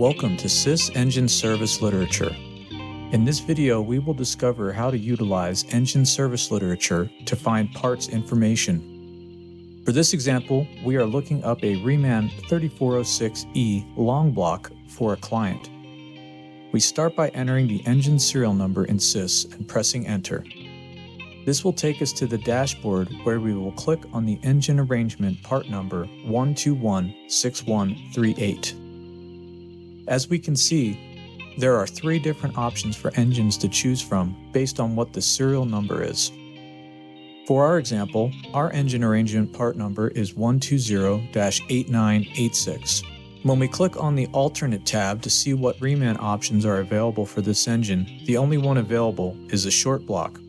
Welcome to CIS Engine Service Literature. In this video, we will discover how to utilize engine service literature to find parts information. For this example, we are looking up a Reman 3406E long block for a client. We start by entering the engine serial number in CIS and pressing enter. This will take us to the dashboard where we will click on the engine arrangement part number 1216138. As we can see, there are 3 different options for engines to choose from based on what the serial number is. For our example, our engine arrangement part number is 120-8986. When we click on the alternate tab to see what Reman options are available for this engine, the only one available is a short block.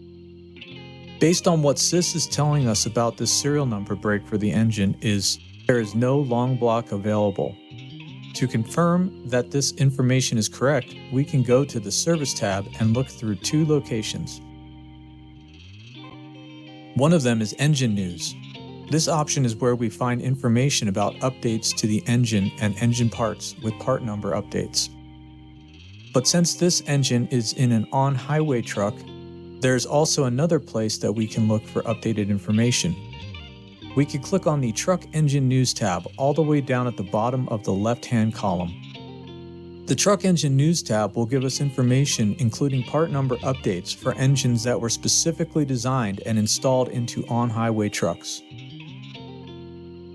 Based on what CIS is telling us about this serial number break for the engine is there is no long block available. To confirm that this information is correct, we can go to the Service tab and look through 2 locations. One of them is Engine News. This option is where we find information about updates to the engine and engine parts with part number updates. But since this engine is in an on-highway truck, there's also another place that we can look for updated information. We can click on the Truck Engine News tab all the way down at the bottom of the left-hand column. The Truck Engine News tab will give us information including part number updates for engines that were specifically designed and installed into on-highway trucks.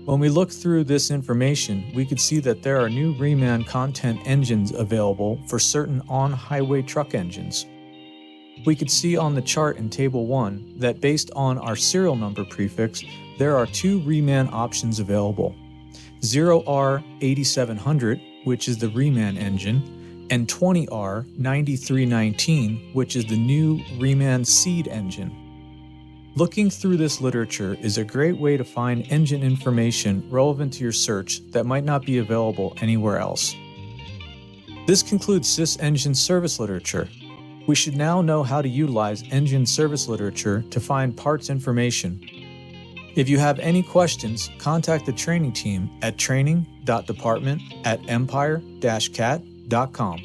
When we look through this information, we can see that there are new Reman content engines available for certain on-highway truck engines. We could see on the chart in Table 1 that based on our serial number prefix, there are 2 Reman options available. 0R8700, which is the Reman engine, and 20R9319, which is the new Reman seed engine. Looking through this literature is a great way to find engine information relevant to your search that might not be available anywhere else. This concludes CIS Engine Service Literature. We should now know how to utilize engine service literature to find parts information. If you have any questions, contact the training team at training.department@empire-cat.com.